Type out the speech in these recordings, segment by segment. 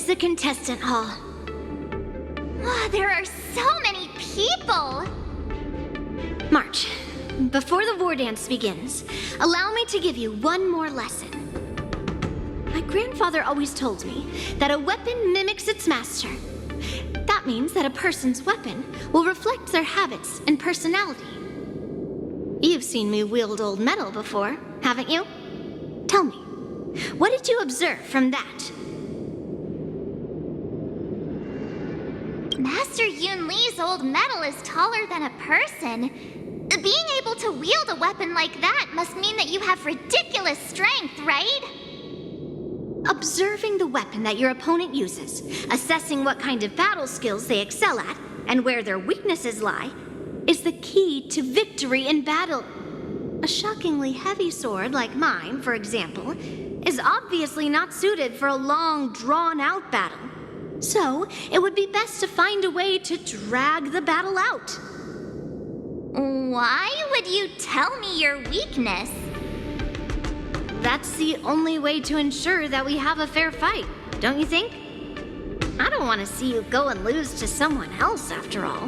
the contestant hall. There are so many people! March, before the war dance begins, allow me to give you one more lesson. My grandfather always told me that a weapon mimics its master. That means that a person's weapon will reflect their habits and personality. You've seen me wield old metal before, haven't you? Tell me, what did you observe from that? Master Yun Li's old metal is taller than a person. Being able to wield a weapon like that must mean that you have ridiculous strength, right? Observing the weapon that your opponent uses, assessing what kind of battle skills they excel at, and where their weaknesses lie, is the key to victory in battle. A shockingly heavy sword like mine, for example, is obviously not suited for a long, drawn-out battle. So, it would be best to find a way to drag the battle out. Why would you tell me your weakness? That's the only way to ensure that we have a fair fight, don't you think? I don't want to see you go and lose to someone else, after all.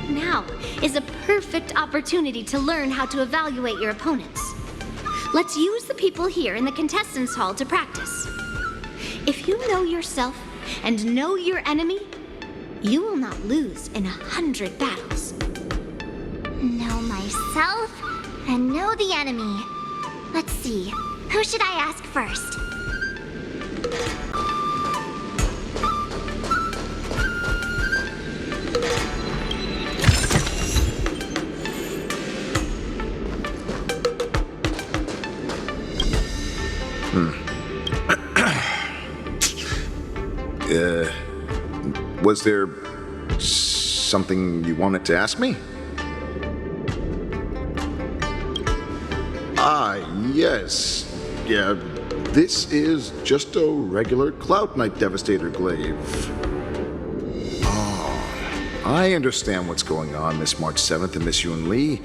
Now is a perfect opportunity to learn how to evaluate your opponents. Let's use the people here in the contestants' hall to practice. If you know yourself and know your enemy, you will not lose in 100 battles. Know myself and know the enemy. Let's see, who should I ask first? Was there something you wanted to ask me? Yes. Yeah, this is just a regular Cloud Knight Devastator glaive. Oh, I understand what's going on, Miss March 7th and Miss Yun Li.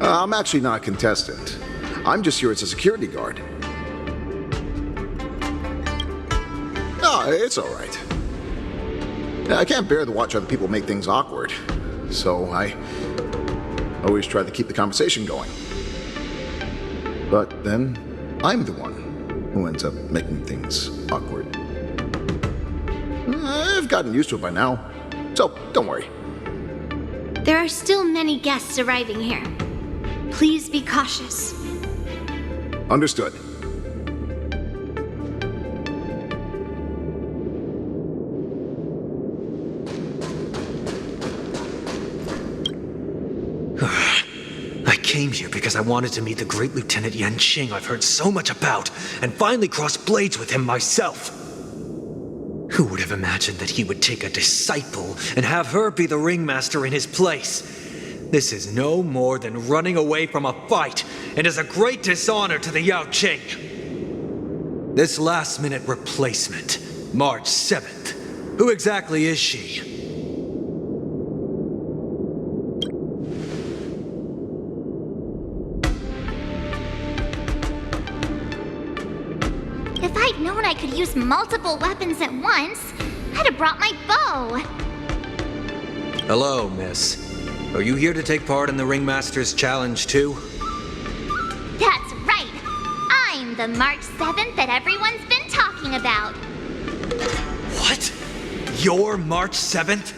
I'm actually not a contestant. I'm just here as a security guard. It's all right. I can't bear to watch other people make things awkward, so I always try to keep the conversation going. But then, I'm the one who ends up making things awkward. I've gotten used to it by now, so don't worry. There are still many guests arriving here. Please be cautious. Understood. I came here because I wanted to meet the great Lieutenant Yanqing I've heard so much about, and finally cross blades with him myself. Who would have imagined that he would take a disciple and have her be the ringmaster in his place? This is no more than running away from a fight, and is a great dishonor to the Yaoqing. This last-minute replacement, March 7th, who exactly is she? If I'd known I could use multiple weapons at once, I'd have brought my bow. Hello, miss. Are you here to take part in the Ringmaster's Challenge too? That's right. I'm the March 7th that everyone's been talking about. What? You're March 7th?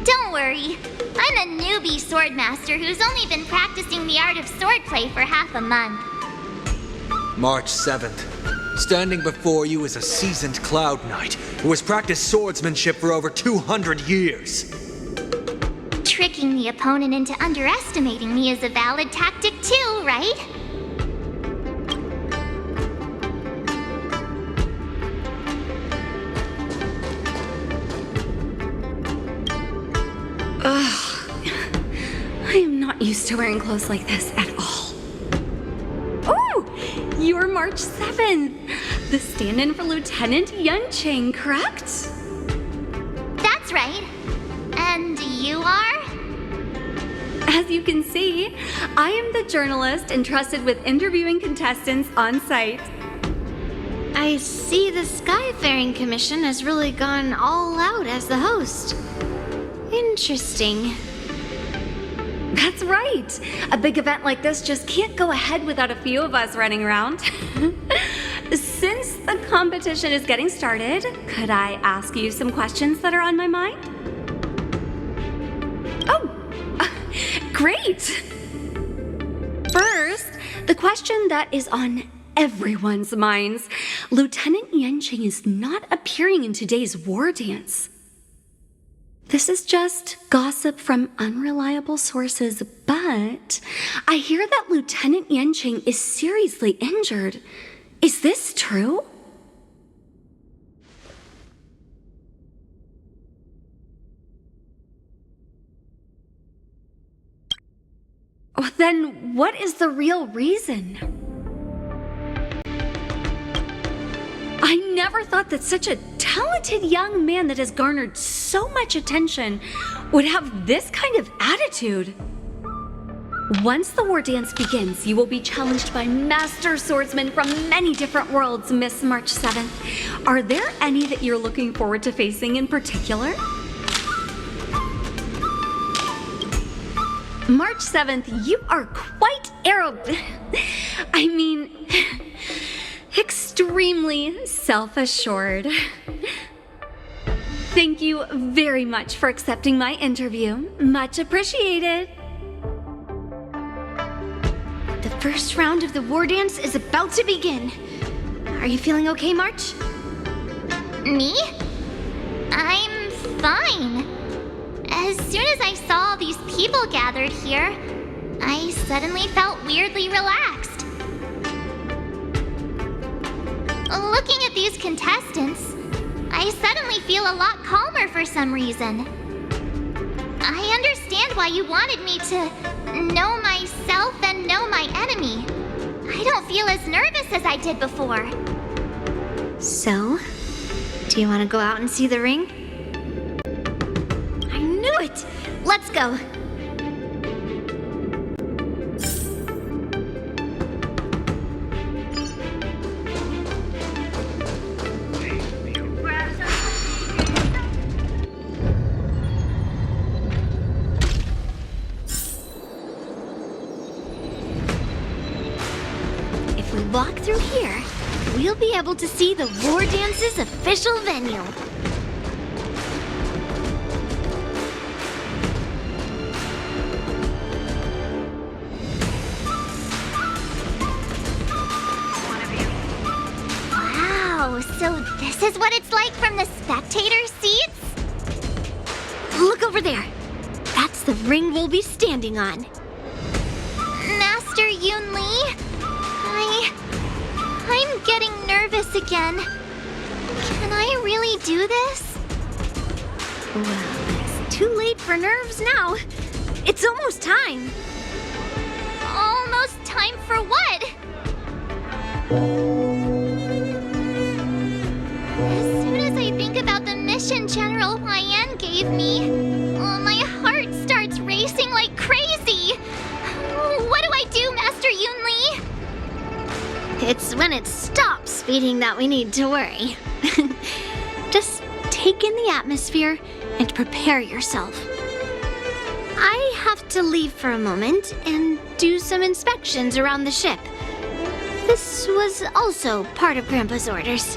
Don't worry. I'm a newbie swordmaster who's only been practicing the art of swordplay for half a month. March 7th. Standing before you is a seasoned Cloud Knight who has practiced swordsmanship for over 200 years. Tricking the opponent into underestimating me is a valid tactic too, right? I am not used to wearing clothes like this at all. Oh, you're March 7th, the stand-in for Lieutenant Yanqing, correct? That's right. And you are? As you can see, I am the journalist entrusted with interviewing contestants on site. I see the Skyfaring Commission has really gone all out as the host. Interesting. That's right. A big event like this just can't go ahead without a few of us running around. Since the competition is getting started, could I ask you some questions that are on my mind? Oh, great. First, the question that is on everyone's minds. Lieutenant Yanqing is not appearing in today's war dance. This is just gossip from unreliable sources, but I hear that Lieutenant Yanqing is seriously injured. Is this true? Well, then what is the real reason? I never thought that such a talented young man that has garnered so much attention would have this kind of attitude. Once the war dance begins, you will be challenged by master swordsmen from many different worlds, Miss March 7th. Are there any that you're looking forward to facing in particular? March 7th, you are quite I mean, extremely self-assured. Thank you very much for accepting my interview. Much appreciated. The first round of the war dance is about to begin. Are you feeling okay, March? Me? I'm fine. As soon as I saw all these people gathered here, I suddenly felt weirdly relaxed. Looking at these contestants, I suddenly feel a lot calmer for some reason. I understand why you wanted me to know myself and know my enemy. I don't feel as nervous as I did before. So, do you want to go out and see the ring? I knew it! Let's go! If we walk through here, we'll be able to see the war dance's official venue. Wow, so this is what it's like from the spectator seats? Look over there. That's the ring we'll be standing on. Master Yun Li? I'm getting nervous again. Can I really do this? Well, it's too late for nerves now. It's almost time. Almost time for what? As soon as I think about the mission General Huayan gave me, my heart starts racing like crazy. What do I do, Master Yun Li? It's when it stops beating that we need to worry. Just take in the atmosphere and prepare yourself. I have to leave for a moment and do some inspections around the ship. This was also part of Grandpa's orders.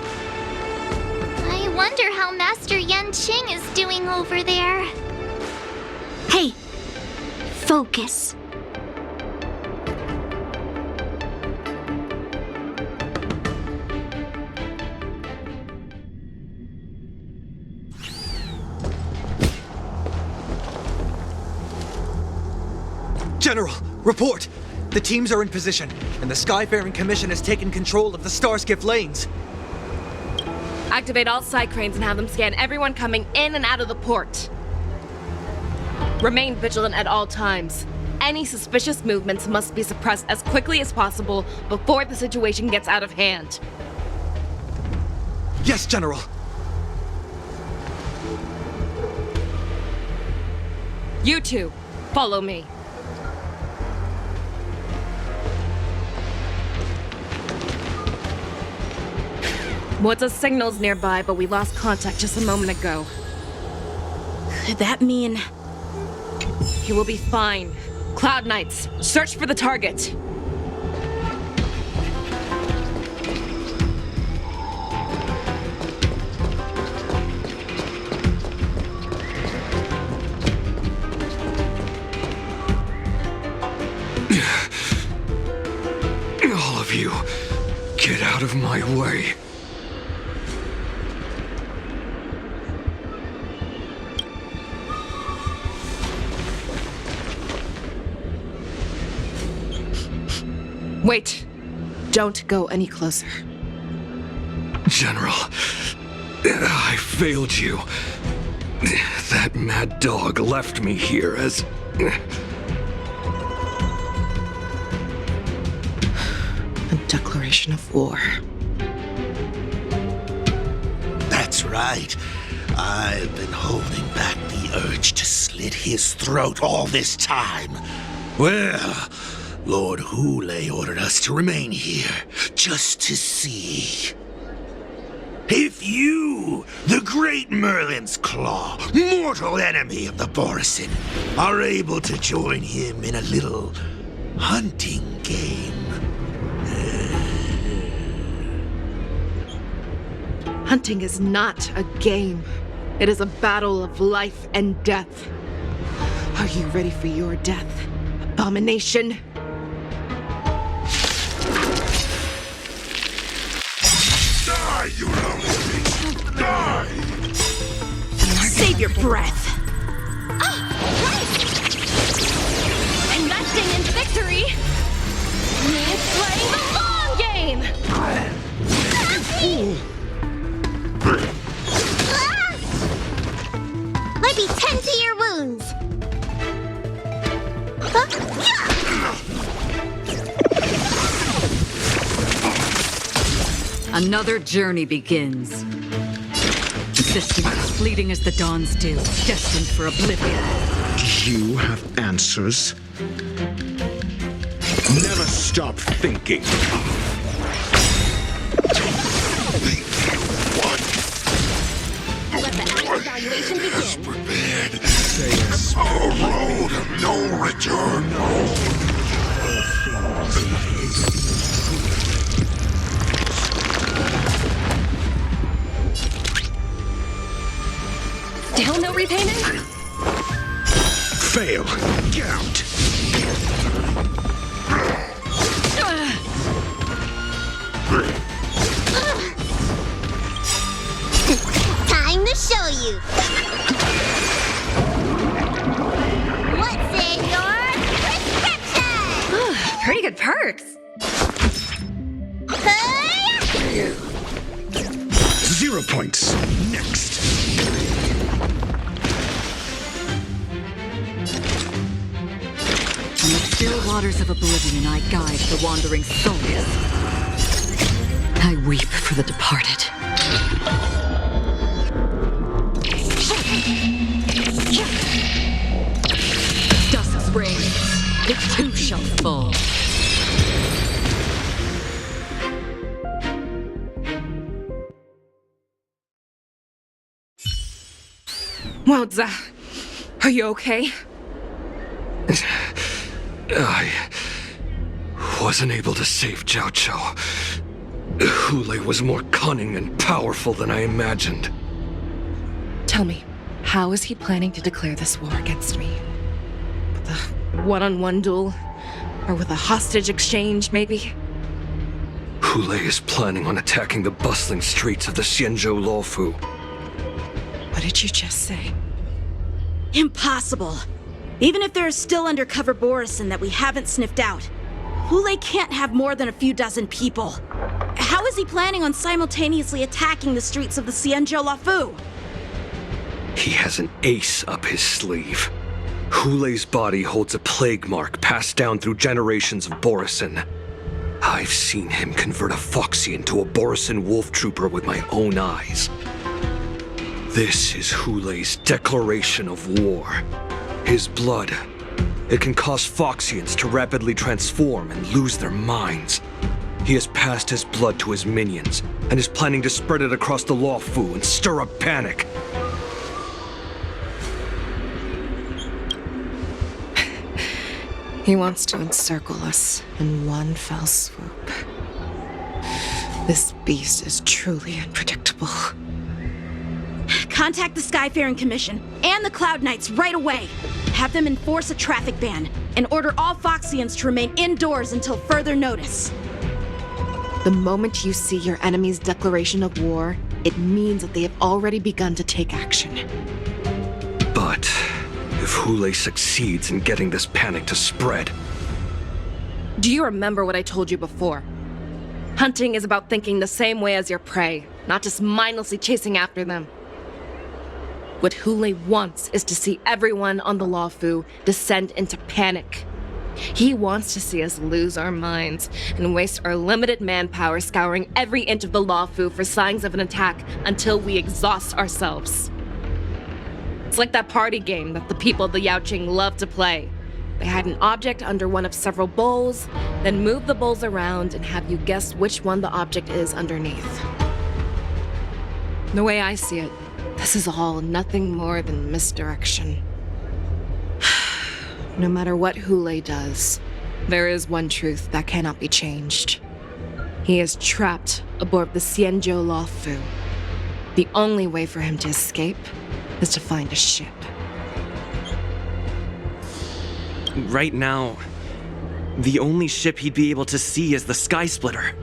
I wonder how Master Yanqing is doing over there. Hey, focus. General, report! The teams are in position, and the Skyfaring Commission has taken control of the Starskiff lanes. Activate all side cranes and have them scan everyone coming in and out of the port. Remain vigilant at all times. Any suspicious movements must be suppressed as quickly as possible before the situation gets out of hand. Yes, General! You two, follow me. Moza's signal's nearby, but we lost contact just a moment ago. Could that mean... He will be fine. Cloud Knights, search for the target. All of you, get out of my way. Wait. Don't go any closer. General, I failed you. That mad dog left me here as... A declaration of war. That's right. I've been holding back the urge to slit his throat all this time. Well, Lord Hule ordered us to remain here, just to see. If you, the great Merlin's Claw, mortal enemy of the Borisin, are able to join him in a little hunting game. Hunting is not a game. It is a battle of life and death. Are you ready for your death, abomination? Die, you little bitch! Die! Save your breath! Investing in victory means playing the long game! Let me tend to your wounds. Another journey begins. Existing as fleeting as the dawn's dew, destined for oblivion. You have answers? Never stop thinking. Let the evaluation begin. Prepared. A road of no return. Still no repayment? Fail. Gout. Time to show you. What's in your prescription? Pretty good perks. Hey! 0 points. Next. In the still waters of oblivion, I guide the wandering souls. I weep for the departed. Dusk's reigns, it too shall fall. Moza, are you okay? I wasn't able to save Jiao Chou. Hule was more cunning and powerful than I imagined. Tell me, how is he planning to declare this war against me? With a one-on-one duel? Or with a hostage exchange, maybe? Hule is planning on attacking the bustling streets of the Xianzhou Luofu. What did you just say? Impossible. Even if there is still undercover Borisin that we haven't sniffed out, Hule can't have more than a few dozen people. How is he planning on simultaneously attacking the streets of the Xianzhou Luofu? He has an ace up his sleeve. Hule's body holds a plague mark passed down through generations of Borisin. I've seen him convert a Foxy into a Borisin wolf trooper with my own eyes. This is Hule's declaration of war. His blood, it can cause Foxians to rapidly transform and lose their minds. He has passed his blood to his minions, and is planning to spread it across the Lawfu and stir up panic. He wants to encircle us in one fell swoop. This beast is truly unpredictable. Contact the Skyfaring Commission and the Cloud Knights right away. Have them enforce a traffic ban and order all Foxians to remain indoors until further notice. The moment you see your enemy's declaration of war, it means that they have already begun to take action. But if Hule succeeds in getting this panic to spread... Do you remember what I told you before? Hunting is about thinking the same way as your prey, not just mindlessly chasing after them. What Hule wants is to see everyone on the Lawfu descend into panic. He wants to see us lose our minds and waste our limited manpower scouring every inch of the Lawfu for signs of an attack until we exhaust ourselves. It's like that party game that the people of the Yaoqing love to play. They hide an object under one of several bowls, then move the bowls around and have you guess which one the object is underneath. The way I see it, this is all nothing more than misdirection. No matter what Hule does, there is one truth that cannot be changed. He is trapped aboard the Xianzhou Lawfu. The only way for him to escape is to find a ship. Right now, the only ship he'd be able to see is the Sky Splitter.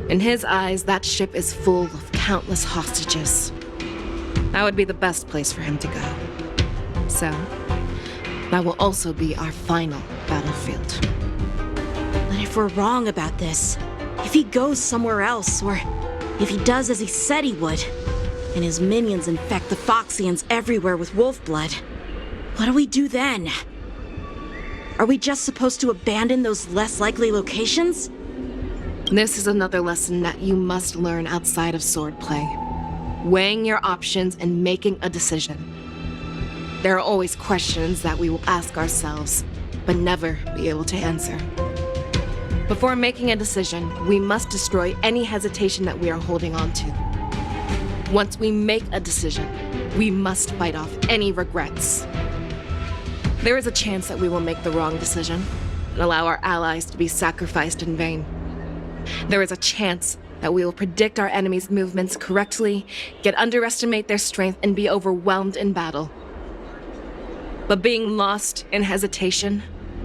In his eyes, that ship is full of countless hostages. That would be the best place for him to go. So, that will also be our final battlefield. But if we're wrong about this, if he goes somewhere else, or if he does as he said he would, and his minions infect the Foxians everywhere with wolf blood, what do we do then? Are we just supposed to abandon those less likely locations? This is another lesson that you must learn outside of swordplay. Weighing your options and making a decision. There are always questions that we will ask ourselves, but never be able to answer. Before making a decision, we must destroy any hesitation that we are holding on to. Once we make a decision, we must fight off any regrets. There is a chance that we will make the wrong decision and allow our allies to be sacrificed in vain. There is a chance that we will predict our enemies' movements correctly, yet underestimate their strength and be overwhelmed in battle. But being lost in hesitation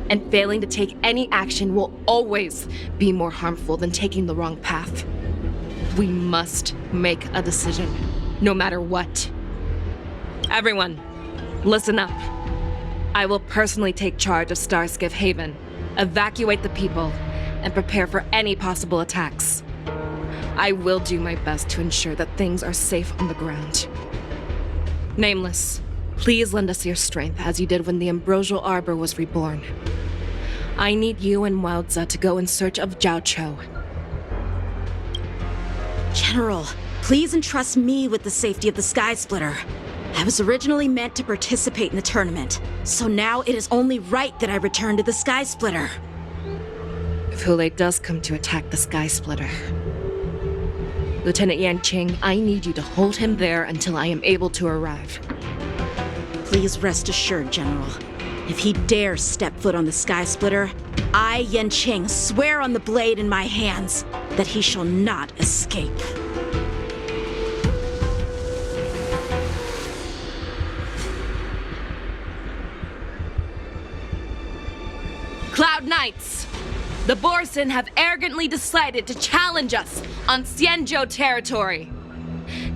and failing to take any action will always be more harmful than taking the wrong path. We must make a decision, no matter what. Everyone, listen up. I will personally take charge of Starskiff Haven, evacuate the people, and prepare for any possible attacks. I will do my best to ensure that things are safe on the ground. Nameless, please lend us your strength as you did when the Ambrosial Arbor was reborn. I need you and Wildza to go in search of Jiao Cho. General, please entrust me with the safety of the Sky Splitter. I was originally meant to participate in the tournament, so now it is only right that I return to the Sky Splitter. If Hule does come to attack the Sky Splitter, Lieutenant Yanqing, I need you to hold him there until I am able to arrive. Please rest assured, General. If he dares step foot on the Sky Splitter, I, Yanqing, swear on the blade in my hands that he shall not escape. Cloud Knights! The Borson have arrogantly decided to challenge us on Xianzhou territory.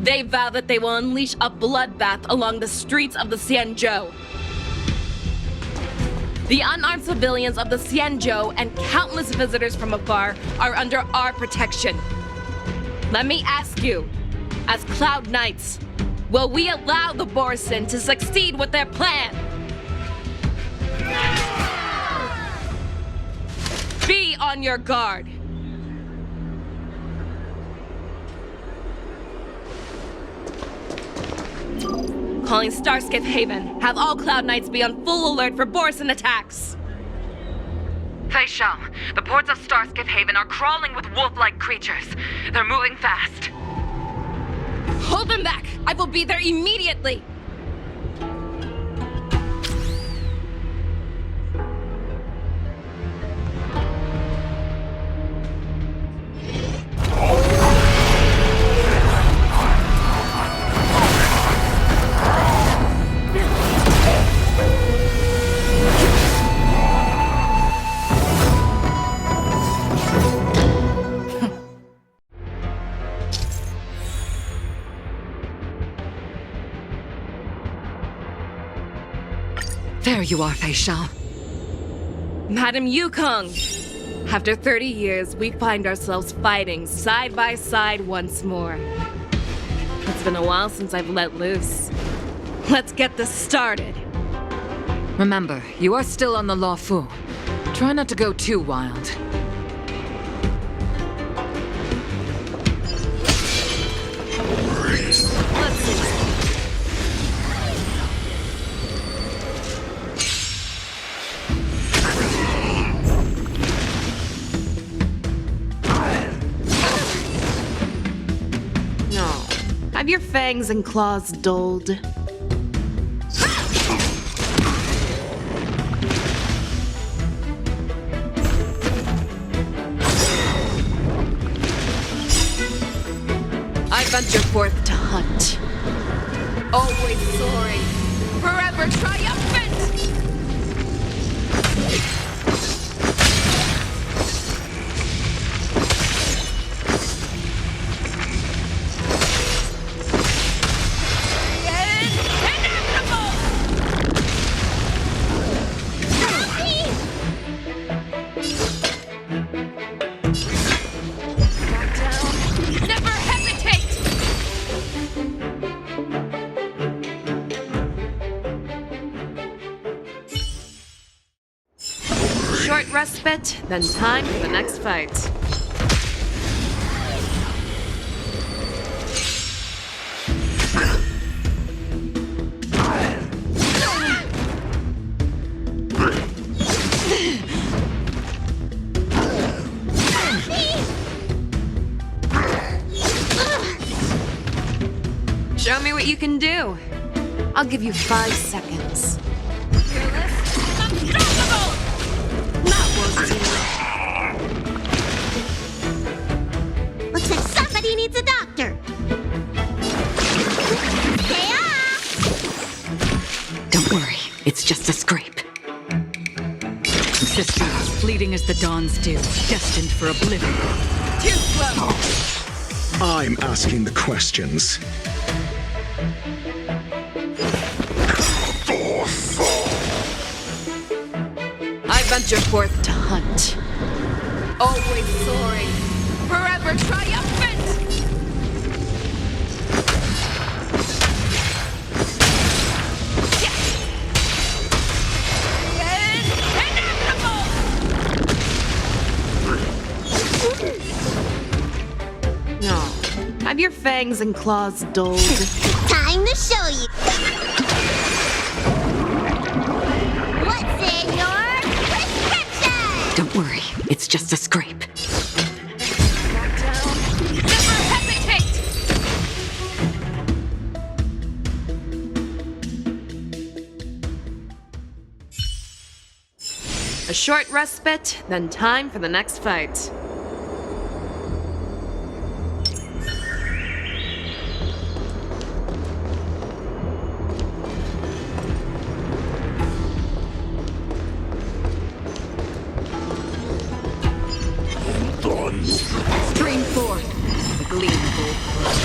They vow that they will unleash a bloodbath along the streets of the Xianzhou. The unarmed civilians of the Xianzhou and countless visitors from afar are under our protection. Let me ask you, as Cloud Knights, will we allow the Borson to succeed with their plan? Be on your guard. Calling Starskiff Haven. Have all Cloud Knights be on full alert for Borson attacks. Fei Shao, the ports of Starskiff Haven are crawling with wolf-like creatures. They're moving fast. Hold them back! I will be there immediately! There you are, Fei Shao. Madam Yukong! After 30 years, we find ourselves fighting side by side once more. It's been a while since I've let loose. Let's get this started. Remember, you are still on the Law Fu. Try not to go too wild. Let's see. Have your fangs and claws dulled? I venture forth to hunt. Always soaring, forever triumphant! Short respite, then time for the next fight. Show me what you can do. I'll give you 5 seconds. Fearless, unstoppable! Looks like somebody needs a doctor. Stay off! Don't worry, it's just a scrape. Sister, as fleeting as the dawn's dew, destined for oblivion. Too slow! I'm asking the questions. I venture forth to hunt. Always soaring, forever triumphant! Yes! Inevitable! No. Have your fangs and claws dulled? Time to show you. What's in your prescription? Don't worry, it's just a scrape. Back down. Never hesitate! A short respite, then time for the next fight. Stream forth, the gleam of old blood.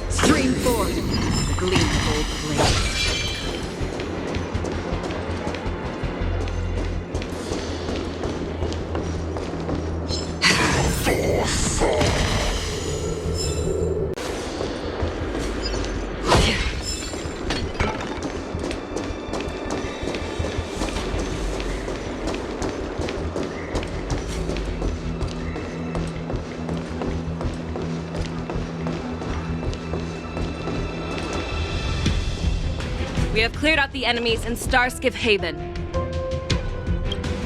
Stream forth, the gleam of old blade. We have cleared out the enemies in Starskiff Haven.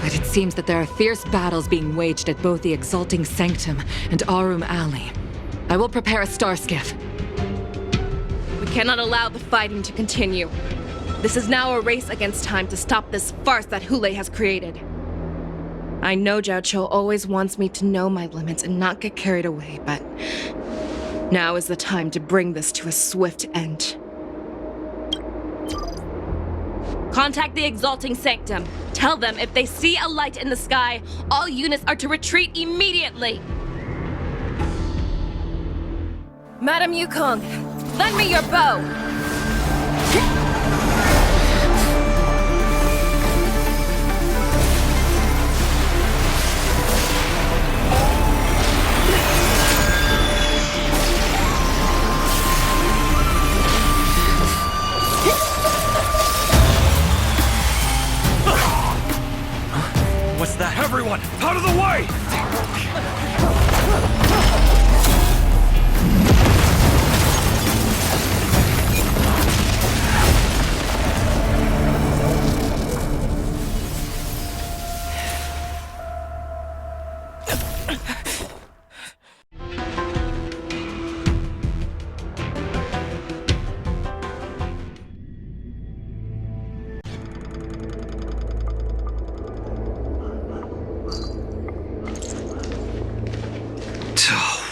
But it seems that there are fierce battles being waged at both the Exalting Sanctum and Arum Alley. I will prepare a Starskiff. We cannot allow the fighting to continue. This is now a race against time to stop this farce that Hule has created. I know Zhao Cho always wants me to know my limits and not get carried away, but now is the time to bring this to a swift end. Contact the Exalting Sanctum. Tell them if they see a light in the sky, all units are to retreat immediately. Madam Yukong, lend me your bow. What's that? Everyone, out of the way!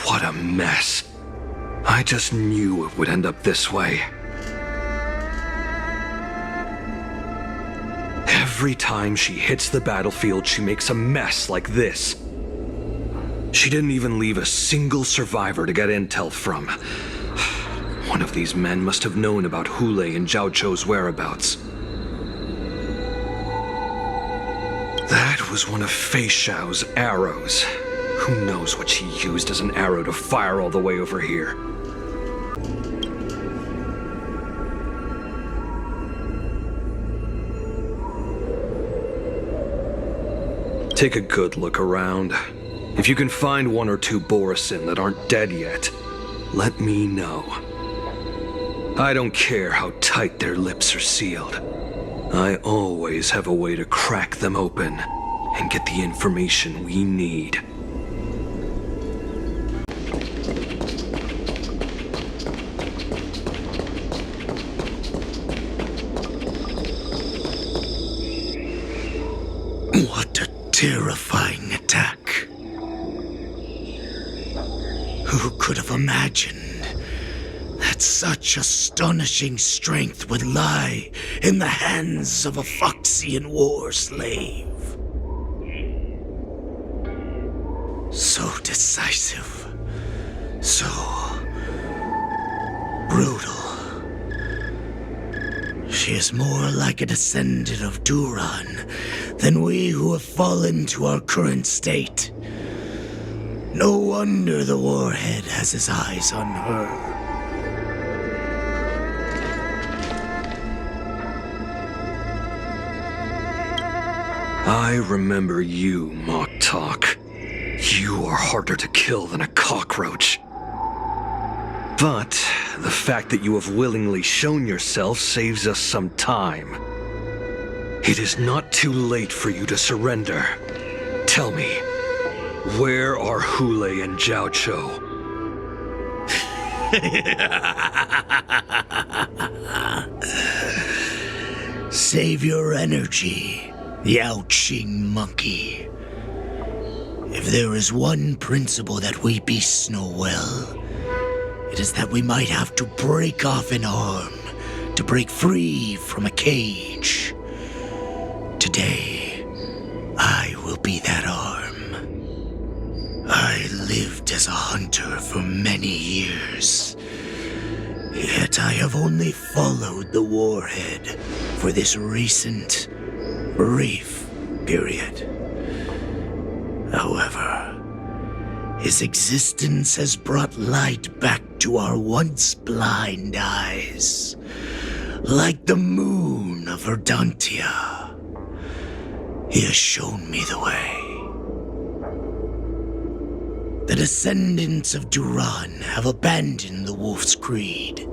What a mess. I just knew it would end up this way. Every time she hits the battlefield, she makes a mess like this. She didn't even leave a single survivor to get intel from. One of these men must have known about Hule and Zhao Cho's whereabouts. That was one of Fei Xiao's arrows. Who knows what she used as an arrow to fire all the way over here? Take a good look around. If you can find one or two Borisin that aren't dead yet, let me know. I don't care how tight their lips are sealed. I always have a way to crack them open and get the information we need. What a terrifying attack. Who could have imagined that such astonishing strength would lie in the hands of a Foxian war slave? So decisive, so brutal. She is more like a descendant of Duran than we who have fallen to our current state. No wonder the warhead has his eyes on her. I remember you, Mock Talk. You are harder to kill than a cockroach. But the fact that you have willingly shown yourself saves us some time. It is not too late for you to surrender. Tell me, where are Hule and Zhao Cho? Save your energy, Yaoqing monkey. If there is one principle that we beasts know well, it is that we might have to break off an arm to break free from a cage. Today, I will be that arm. I lived as a hunter for many years, yet I have only followed the warhead for this recent, brief period. However, his existence has brought light back to our once blind eyes, like the moon of Verdantia. He has shown me the way. The descendants of Duran have abandoned the Wolf's Creed.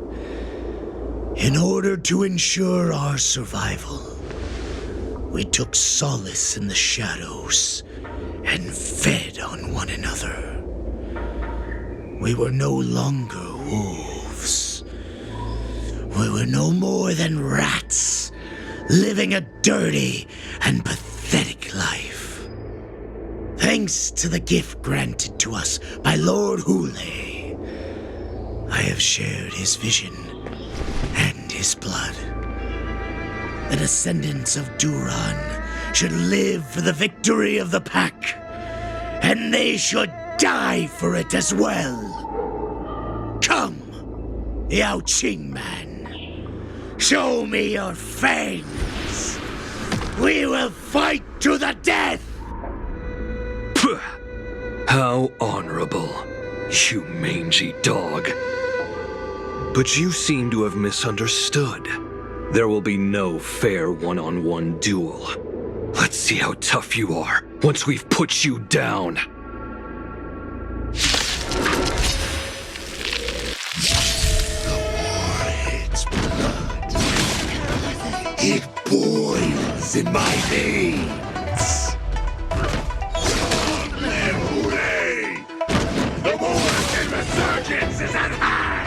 In order to ensure our survival, we took solace in the shadows and fed on one another. We were no longer wolves. We were no more than rats, living a dirty and pathetic life. Thanks to the gift granted to us by Lord Hule, I have shared his vision and his blood. The descendants of Duran should live for the victory of the pack, and they should die for it as well. Come, Yao Qing man, show me your fangs. We will fight to the death! How honorable, you mangy dog. But you seem to have misunderstood. There will be no fair one-on-one duel. Let's see how tough you are once we've put you down. It's blood. It boils in my veins. The Morrison resurgence is at hand!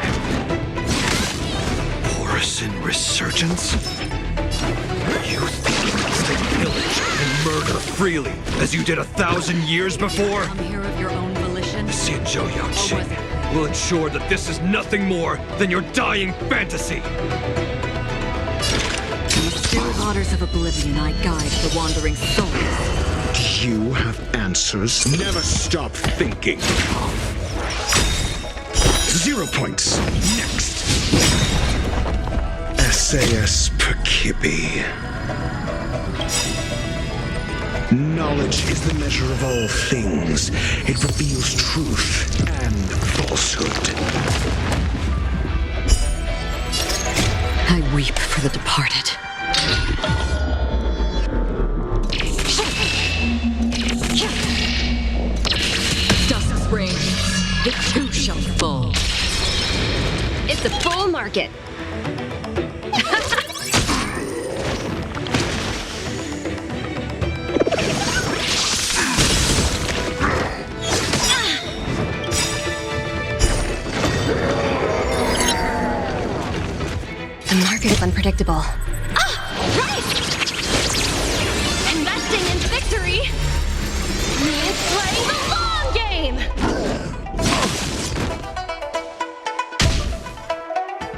Morrison resurgence? You think you can still pillage and murder freely, as you did 1,000 years before? Come here of your own volition? Xianzhou Yao Qing will ensure that this is nothing more than your dying fantasy. In the still waters of oblivion, I guide the wandering souls. You have answers. Never stop thinking. 0 points. Next. SAS Perkibi. Knowledge is the measure of all things. It reveals truth and falsehood. I weep for the departed. Dust springs, the two shall fall. It's a bull market. The market is unpredictable. Right! Investing in victory means playing the long game!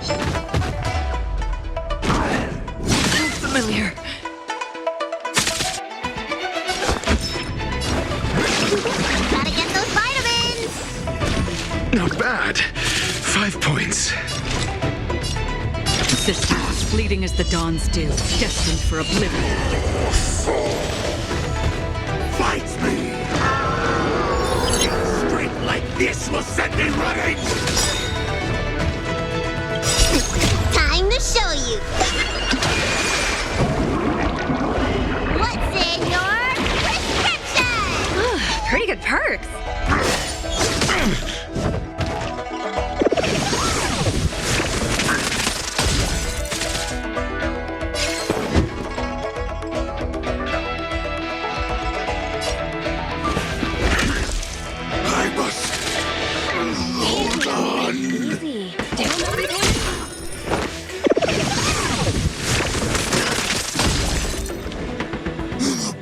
So familiar. Gotta get those vitamins! Not bad. 5 points. Sisters, as fleeting as the dawn's dew, destined for oblivion. Fight me! Strength like this will set me running! Time to show you! What's in your prescription? Pretty good perks. I must hold on! Easy.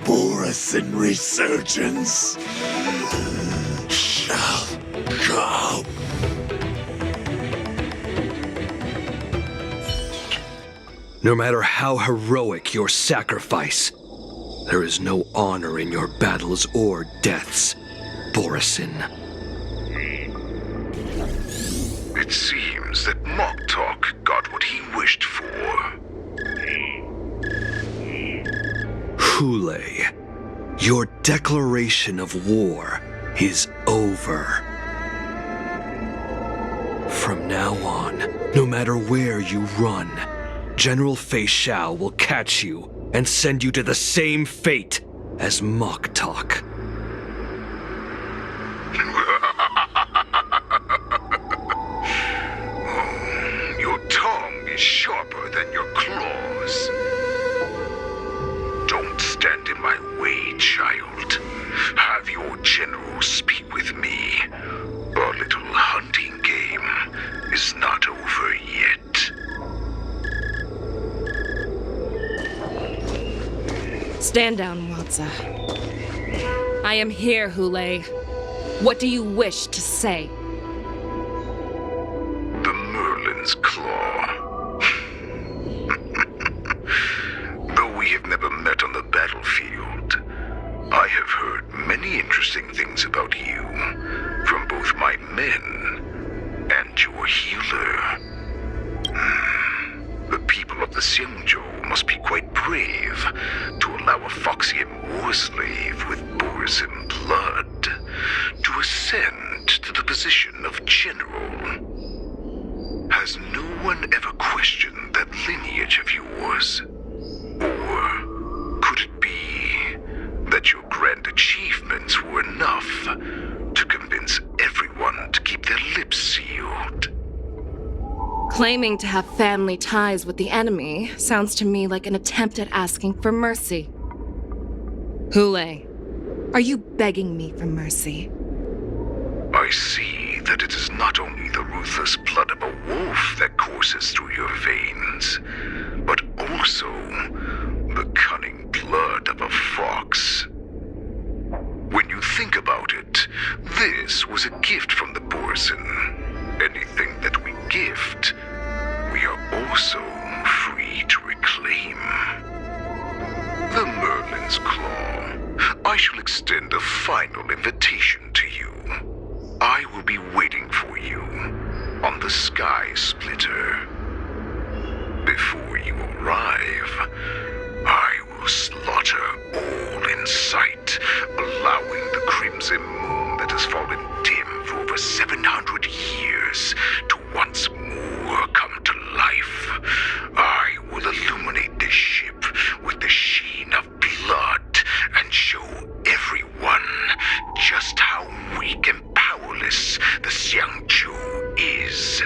Morrison resurgence shall come. No matter how heroic your sacrifice, there is no honor in your battles or deaths, Borison. It seems that Moktok got what he wished for. Hule, your declaration of war is over. From now on, no matter where you run, General Fei Xiao will catch you and send you to the same fate as Moktok. Your tongue is sharp Stand down, Watsa. I am here, Hule. What do you wish to say? The Merlin's Claw. Though we have never met on the battlefield, I have heard many interesting things about you from both my men and your healer. The people of the Xiangzhou must be quite brave to allow a Foxian war slave with Borisim blood to ascend to the position of general. Has no one ever questioned that lineage of yours? Or could it be that your grand achievements were enough to convince everyone to keep their lips sealed? Claiming to have family ties with the enemy sounds to me like an attempt at asking for mercy. Hule, are you begging me for mercy? I see that it is not only the ruthless blood of a wolf that courses through your veins, but also the cunning blood of a fox. When you think about it, this was a gift from the Borson. Anything that we gift, we are also free to reclaim. The Merlin's Claw. I shall extend a final invitation to you. I will be waiting for you on the Sky Splitter. Before you arrive, I will slaughter all in sight, allowing the crimson moon that has fallen dim for over 700 years to once more come to life. I will illuminate this ship with the sheen of blood and show everyone just how weak and powerless the Xiangzhou is.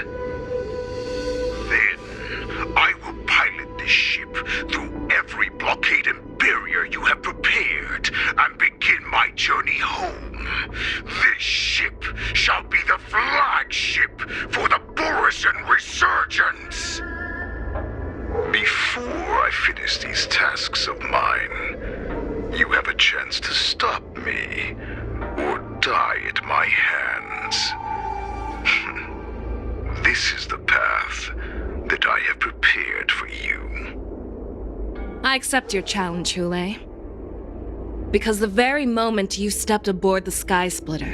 Then, I will pilot this ship through every blockade and barrier you have prepared and begin my journey home. This ship shall be the flagship for the Borisan Resurgence. Before I finish these tasks of mine, you have a chance to stop me or die at my hands. This is the path that I have prepared for you. I accept your challenge, Hule. Because the very moment you stepped aboard the Sky Splitter,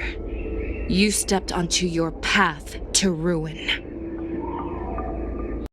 you stepped onto your path to ruin.